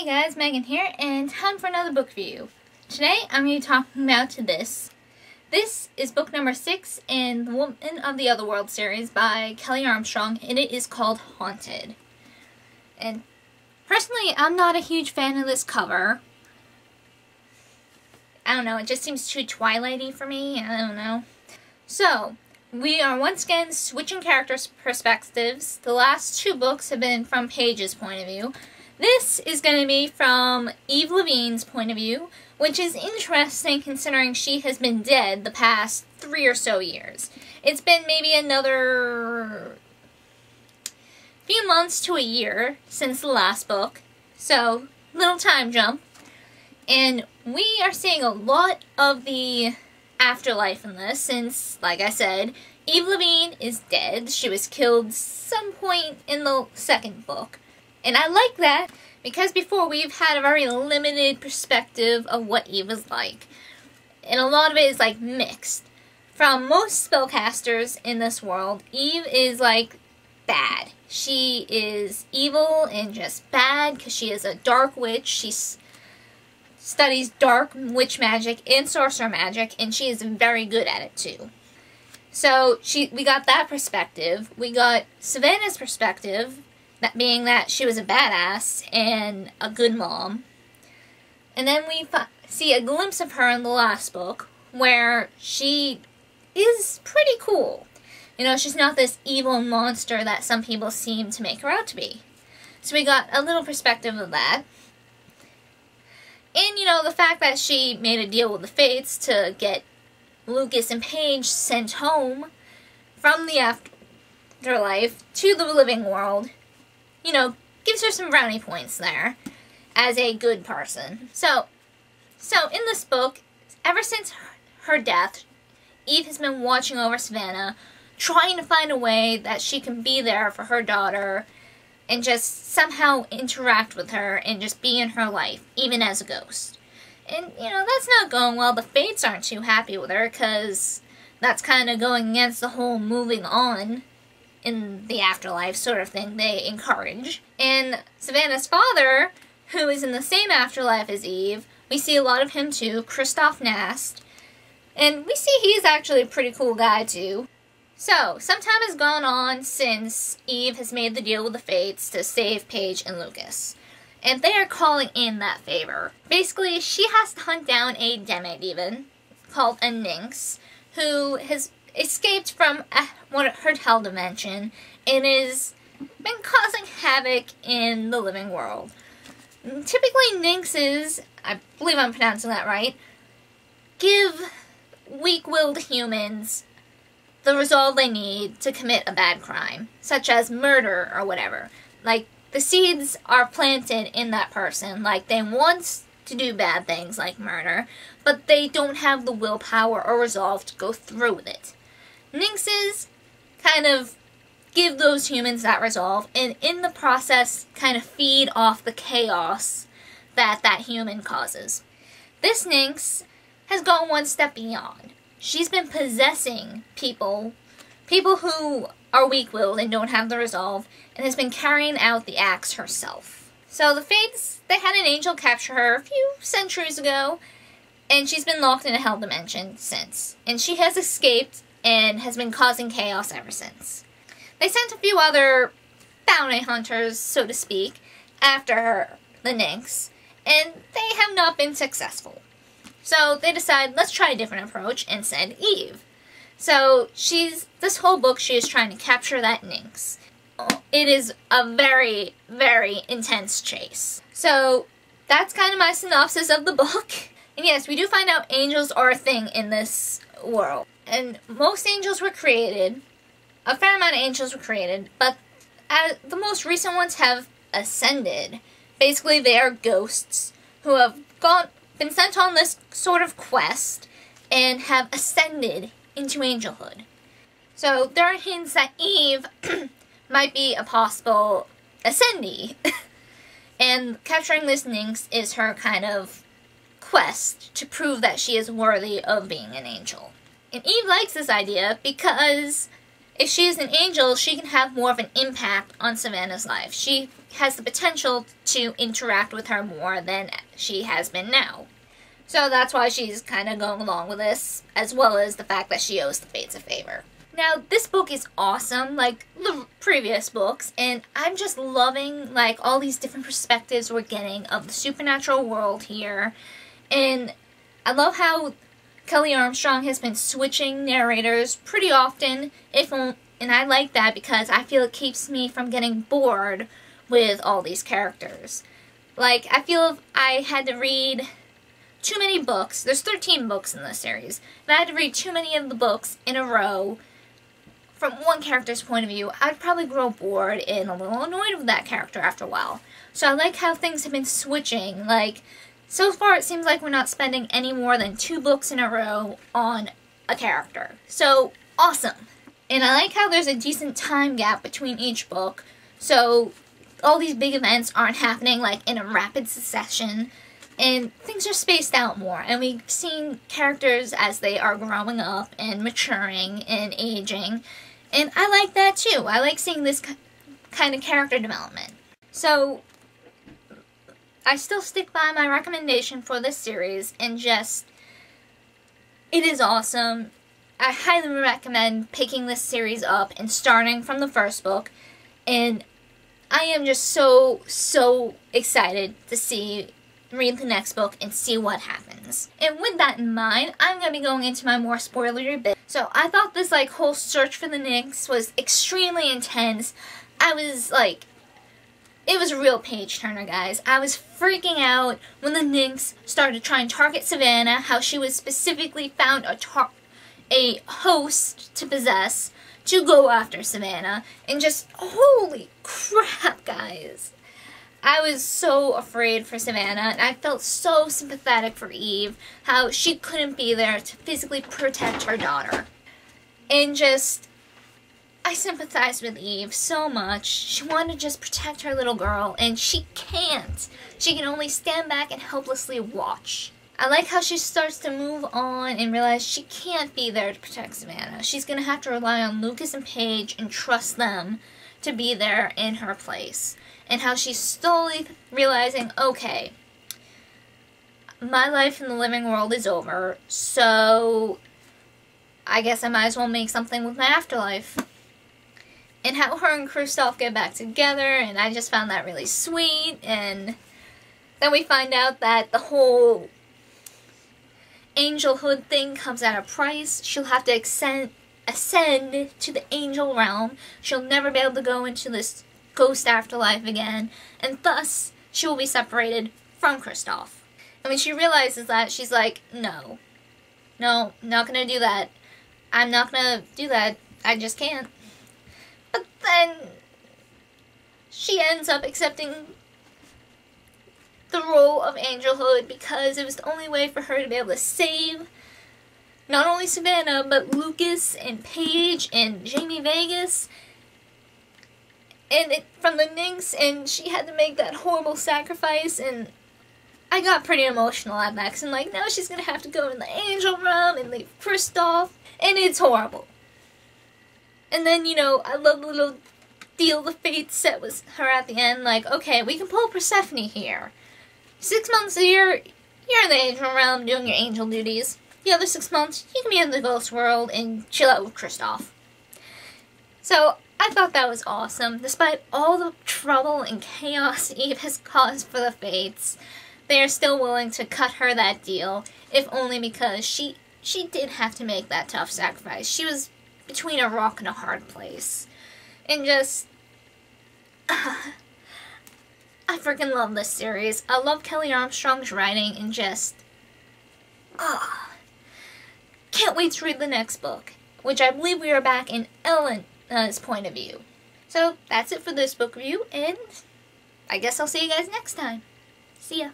guys, Megan here, and time for another book review. Today I'm going to be talking about this. This is book number 6 in The Woman of the Otherworld series by Kelley Armstrong, and it is called Haunted. And personally, I'm not a huge fan of this cover. I don't know, it just seems too Twilighty for me, I don't know. So, we are once again switching character perspectives. The last 2 books have been from Paige's point of view. This is going to be from Eve Levine's point of view, which is interesting considering she has been dead the past 3 or so years. It's been maybe another few months to a year since the last book, so little time jump. And we are seeing a lot of the afterlife in this since, like I said, Eve Levine is dead. She was killed some point in the 2nd book. And I like that because before we've had a very limited perspective of what Eve was like. And a lot of it is like mixed. From most spellcasters in this world, Eve is like bad. She is evil and just bad because she is a dark witch. She studies dark witch magic and sorcerer magic, and she is very good at it too. So we got that perspective. We got Savannah's perspective, that being that she was a badass and a good mom. And then we see a glimpse of her in the last book, where she is pretty cool. You know, she's not this evil monster that some people seem to make her out to be. So we got a little perspective of that. And, you know, the fact that she made a deal with the Fates to get Lucas and Paige sent home from the afterlife to the living world, you know, gives her some brownie points there as a good person. So in this book, ever since her death, Eve has been watching over Savannah, trying to find a way that she can be there for her daughter and just somehow interact with her and just be in her life, even as a ghost. And, you know, that's not going well. The Fates aren't too happy with her because that's kind of going against the whole moving on in the afterlife sort of thing they encourage. And Savannah's father, who is in the same afterlife as Eve, we see a lot of him too, Christoph Nast. And we see he's actually a pretty cool guy too. So, some time has gone on since Eve has made the deal with the Fates to save Paige and Lucas. And they are calling in that favor. Basically, she has to hunt down a demigod called a Nynx, who has escaped from her hell dimension and has been causing havoc in the living world. Typically, Nynxes, I believe I'm pronouncing that right, give weak-willed humans the resolve they need to commit a bad crime, such as murder or whatever. Like, the seeds are planted in that person, like they want to do bad things like murder, but they don't have the willpower or resolve to go through with it. Nynxes kind of give those humans that resolve, and in the process kind of feed off the chaos that that human causes. This Nynx has gone one step beyond. She's been possessing people who are weak-willed and don't have the resolve, and has been carrying out the acts herself. So the Fates, they had an angel capture her a few centuries ago, and she's been locked in a hell dimension since. And she has escaped and has been causing chaos ever since. They sent a few other bounty hunters, so to speak, after her, the Nynx, and they have not been successful. So they decide, let's try a different approach, and send Eve. So this whole book, she is trying to capture that Nynx. It is a very, very intense chase. So that's kind of my synopsis of the book. And yes, we do find out angels are a thing in this world. And most angels were created, a fair amount of angels were created, but the most recent ones have ascended. Basically, they are ghosts who have been sent on this sort of quest and have ascended into angelhood. So there are hints that Eve might be a possible ascendee. And capturing this Nynx is her kind of quest to prove that she is worthy of being an angel. And Eve likes this idea because if she is an angel, she can have more of an impact on Savannah's life. She has the potential to interact with her more than she has been now. So that's why she's kind of going along with this, as well as the fact that she owes the Fates a favor. Now, this book is awesome, like the previous books, and I'm just loving, like, all these different perspectives we're getting of the supernatural world here. And I love how Kelley Armstrong has been switching narrators pretty often, and I like that because I feel it keeps me from getting bored with all these characters. Like, I feel if I had to read too many books, there's 13 books in this series, and I had to read too many of the books in a row from one character's point of view, I'd probably grow bored and a little annoyed with that character after a while. So I like how things have been switching. Like, so far it seems like we're not spending any more than 2 books in a row on a character. So, awesome. And I like how there's a decent time gap between each book, so all these big events aren't happening like in a rapid succession, and things are spaced out more, and we've seen characters as they are growing up and maturing and aging, and I like that too. I like seeing this kind of character development. So, I still stick by my recommendation for this series, and just, it is awesome. I highly recommend picking this series up and starting from the first book, and I am just so excited to read the next book and see what happens. And with that in mind, I'm going to be going into my more spoilery bit. So I thought this like whole search for the Nix was extremely intense. I was like, it was a real page turner, guys. I was freaking out when the Nix started to try and target Savannah, how she was specifically found a host to possess to go after Savannah, and just, holy crap, guys. I was so afraid for Savannah, and I felt so sympathetic for Eve, how she couldn't be there to physically protect her daughter. And just, I sympathized with Eve so much. She wanted to just protect her little girl, and she can't. She can only stand back and helplessly watch. I like how she starts to move on and realize she can't be there to protect Savannah. She's going to have to rely on Lucas and Paige and trust them to be there in her place. And how she's slowly realizing, okay, my life in the living world is over, so I guess I might as well make something with my afterlife. And how her and Kristoff get back together, and I just found that really sweet. And then we find out that the whole angelhood thing comes at a price. She'll have to ascend to the angel realm. She'll never be able to go into this ghost afterlife again, and thus she will be separated from Kristoff. And when she realizes that, she's like, no, not gonna do that. I'm not gonna do that. I just can't. But then she ends up accepting the role of angelhood because it was the only way for her to be able to save not only Savannah, but Lucas and Paige and Jamie Vegas and from the Nix, and she had to make that horrible sacrifice, and I got pretty emotional at that, 'cause I'm like, now she's gonna have to go in the angel realm and leave Kristoff, and it's horrible. And then, you know, I love the little deal the Fates set with her at the end, like, okay, we can pull Persephone here. 6 months a year, you're in the angel realm doing your angel duties. The other 6 months, you can be in the ghost world and chill out with Kristoff. So, I thought that was awesome. Despite all the trouble and chaos Eve has caused for the Fates, they are still willing to cut her that deal, if only because she did have to make that tough sacrifice. She was between a rock and a hard place. And just, I freaking love this series. I love Kelley Armstrong's writing, and just, can't wait to read the next book, which I believe we are back in Elena's point of view. So, that's it for this book review, and I guess I'll see you guys next time. See ya.